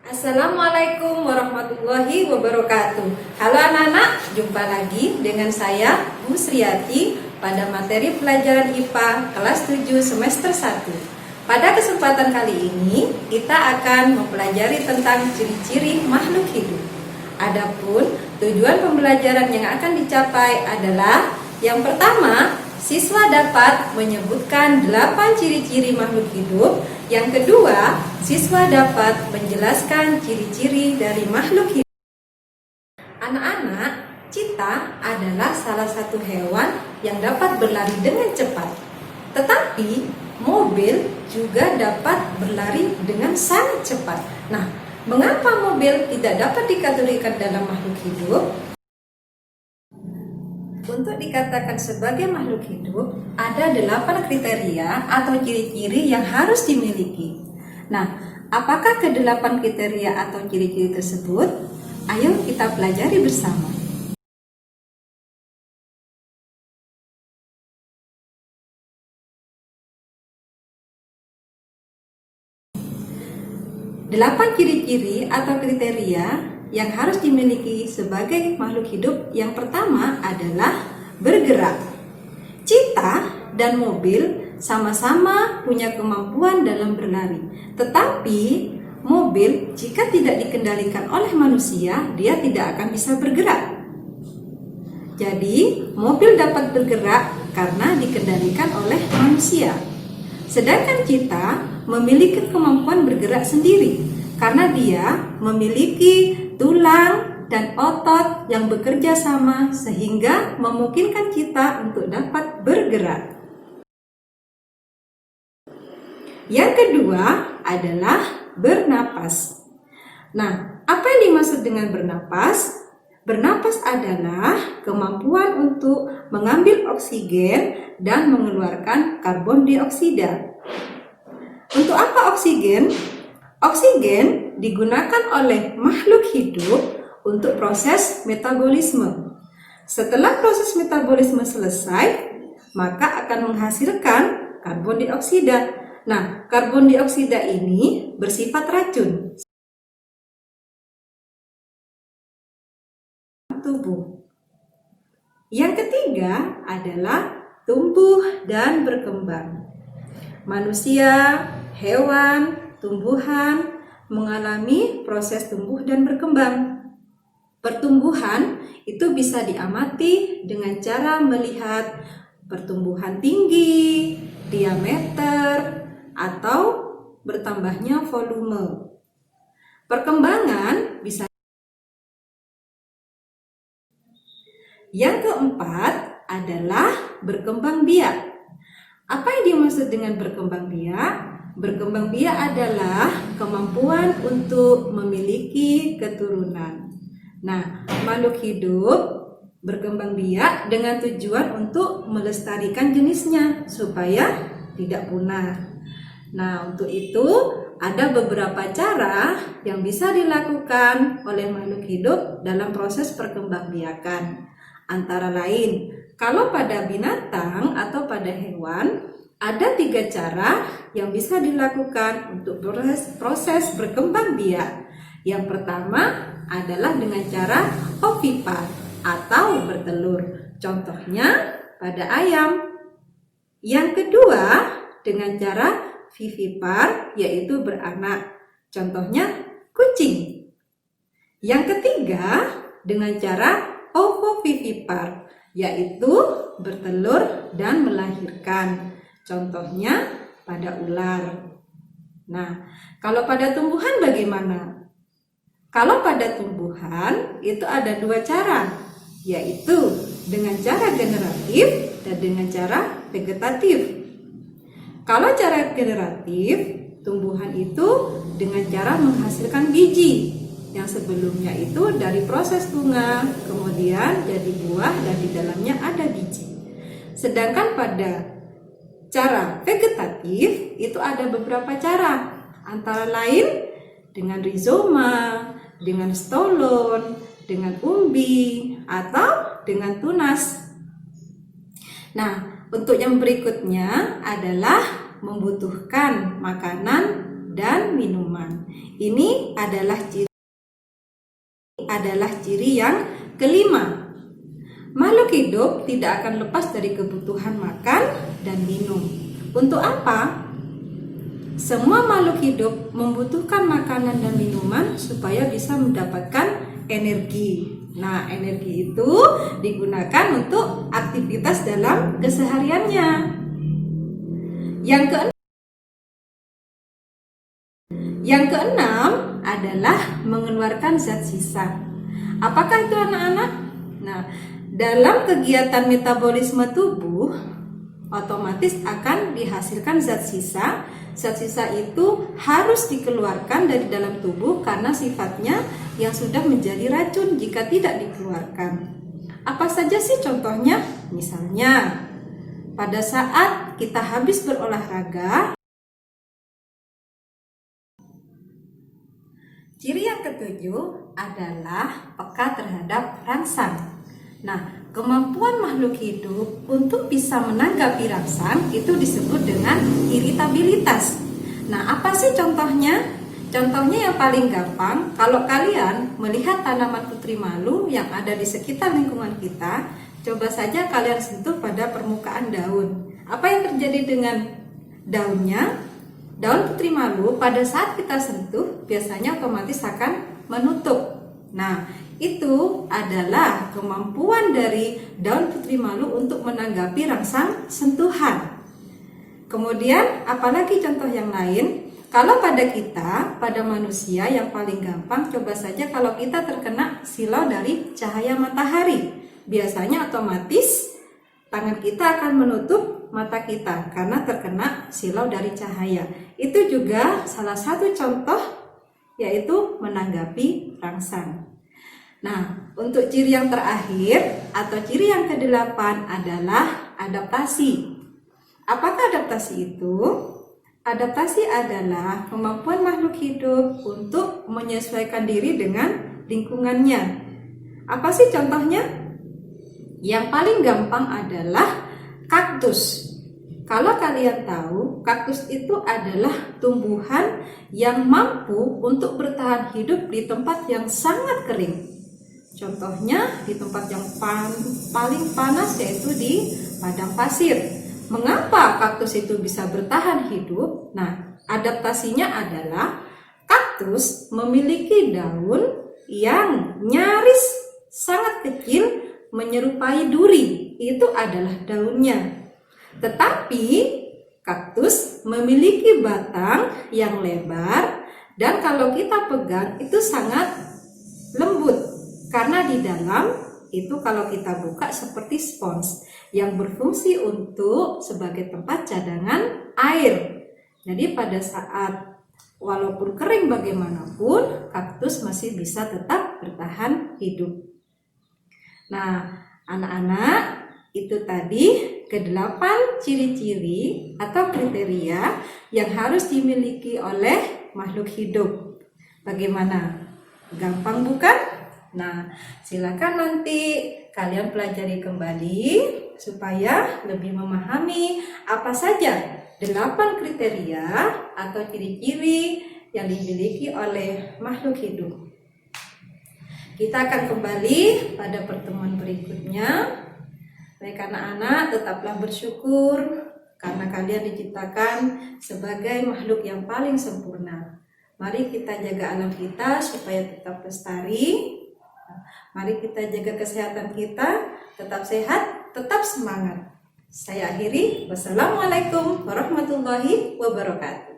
Assalamualaikum warahmatullahi wabarakatuh. Halo anak-anak, jumpa lagi dengan saya Bu Sriati pada materi pelajaran IPA kelas 7 semester 1. Pada kesempatan kali ini kita akan mempelajari tentang ciri-ciri makhluk hidup. Adapun tujuan pembelajaran yang akan dicapai adalah yang pertama, siswa dapat menyebutkan 8 ciri-ciri makhluk hidup. Yang kedua, siswa dapat menjelaskan ciri-ciri dari makhluk hidup. Anak-anak, cita adalah salah satu hewan yang dapat berlari dengan cepat. Tetapi, mobil juga dapat berlari dengan sangat cepat. Nah, mengapa mobil tidak dapat dikategorikan dalam makhluk hidup? Untuk dikatakan sebagai makhluk hidup, ada 8 kriteria atau ciri-ciri yang harus dimiliki. Nah, apakah ke-8 kriteria atau ciri-ciri tersebut? Ayo kita pelajari bersama. Delapan ciri-ciri atau kriteria yang harus dimiliki sebagai makhluk hidup. Yang pertama adalah bergerak. Cita dan mobil sama-sama punya kemampuan dalam berlari. Tetapi mobil jika tidak dikendalikan oleh manusia, dia tidak akan bisa bergerak. Jadi mobil dapat bergerak karena dikendalikan oleh manusia. Sedangkan cita memiliki kemampuan bergerak sendiri karena dia memiliki tulang dan otot yang bekerja sama sehingga memungkinkan kita untuk dapat bergerak. Yang kedua adalah bernapas. Nah, apa yang dimaksud dengan bernapas? Bernapas adalah kemampuan untuk mengambil oksigen dan mengeluarkan karbon dioksida. Untuk apa oksigen? Oksigen digunakan oleh makhluk hidup untuk proses metabolisme. Setelah proses metabolisme selesai, maka akan menghasilkan karbon dioksida. Nah, karbon dioksida ini bersifat racun tubuh. Yang ketiga adalah tumbuh dan berkembang. Manusia, hewan, tumbuhan mengalami proses tumbuh dan berkembang. Pertumbuhan itu bisa diamati dengan cara melihat pertumbuhan tinggi, diameter, atau bertambahnya volume. Perkembangan bisa. Yang keempat adalah berkembang biak. Apa yang dimaksud dengan berkembang biak? Berkembang biak adalah kemampuan untuk memiliki keturunan. Nah, makhluk hidup berkembang biak dengan tujuan untuk melestarikan jenisnya supaya tidak punah. Nah, untuk itu ada beberapa cara yang bisa dilakukan oleh makhluk hidup dalam proses perkembangbiakan. Antara lain, kalau pada binatang atau pada hewan, ada 3 cara yang bisa dilakukan untuk proses berkembang biak. Yang pertama adalah dengan cara ovipar atau bertelur. Contohnya pada ayam. Yang kedua dengan cara vivipar, yaitu beranak. Contohnya kucing. Yang ketiga dengan cara ovovivipar, yaitu bertelur dan melahirkan. Contohnya pada ular. Nah, kalau pada tumbuhan bagaimana? Kalau pada tumbuhan itu ada 2 cara, yaitu dengan cara generatif dan dengan cara vegetatif. Kalau cara generatif, tumbuhan itu dengan cara menghasilkan biji yang sebelumnya itu dari proses bunga, kemudian jadi buah dan di dalamnya ada biji. Sedangkan pada cara vegetatif itu ada beberapa cara, antara lain dengan rizoma, dengan stolon, dengan umbi, atau dengan tunas. Nah, untuk yang berikutnya adalah membutuhkan makanan dan minuman. Ini adalah ciri yang kelima. Makhluk hidup tidak akan lepas dari kebutuhan makan dan minum. Untuk apa? Semua makhluk hidup membutuhkan makanan dan minuman supaya bisa mendapatkan energi. Nah, energi itu digunakan untuk aktivitas dalam kesehariannya. Yang keenam adalah mengeluarkan zat sisa. Apakah itu anak-anak? Nah, dalam kegiatan metabolisme tubuh otomatis akan dihasilkan zat sisa. Zat sisa itu harus dikeluarkan dari dalam tubuh karena sifatnya yang sudah menjadi racun jika tidak dikeluarkan. Apa saja sih contohnya? Misalnya, pada saat kita habis berolahraga, ciri yang ketujuh adalah peka terhadap rangsang. Nah, kemampuan makhluk hidup untuk bisa menanggapi rangsang itu disebut dengan iritabilitas. Nah, apa sih contohnya? Contohnya yang paling gampang, kalau kalian melihat tanaman putri malu yang ada di sekitar lingkungan kita, coba saja kalian sentuh pada permukaan daun. Apa yang terjadi dengan daunnya? Daun putri malu pada saat kita sentuh biasanya otomatis akan menutup. Nah, itu adalah kemampuan dari daun putri malu untuk menanggapi rangsang sentuhan. Kemudian apalagi contoh yang lain? Kalau pada kita, pada manusia yang paling gampang, coba saja kalau kita terkena silau dari cahaya matahari. Biasanya otomatis tangan kita akan menutup mata kita karena terkena silau dari cahaya. Itu juga salah satu contoh, yaitu menanggapi rangsang. Nah, untuk ciri yang terakhir atau ciri yang kedelapan adalah adaptasi. Apakah adaptasi itu? Adaptasi adalah kemampuan makhluk hidup untuk menyesuaikan diri dengan lingkungannya. Apa sih contohnya? Yang paling gampang adalah kaktus. Kalau kalian tahu, kaktus itu adalah tumbuhan yang mampu untuk bertahan hidup di tempat yang sangat kering. Contohnya di tempat yang paling panas, yaitu di padang pasir. Mengapa kaktus itu bisa bertahan hidup? Nah, adaptasinya adalah kaktus memiliki daun yang nyaris sangat kecil menyerupai duri. Itu adalah daunnya. Tetapi kaktus memiliki batang yang lebar dan kalau kita pegang itu sangat lembut. Karena di dalam itu kalau kita buka seperti spons yang berfungsi untuk sebagai tempat cadangan air. Jadi pada saat walaupun kering bagaimanapun, kaktus masih bisa tetap bertahan hidup. Nah, anak-anak, itu tadi ke-8 ciri-ciri atau kriteria yang harus dimiliki oleh makhluk hidup. Bagaimana? Gampang bukan? Nah, silakan nanti kalian pelajari kembali supaya lebih memahami apa saja 8 kriteria atau ciri-ciri yang dimiliki oleh makhluk hidup. Kita akan kembali pada pertemuan berikutnya. Baik anak-anak, tetaplah bersyukur karena kalian diciptakan sebagai makhluk yang paling sempurna. Mari kita jaga alam kita supaya tetap lestari. Mari kita jaga kesehatan kita, tetap sehat, tetap semangat. Saya akhiri. Wassalamualaikum warahmatullahi wabarakatuh.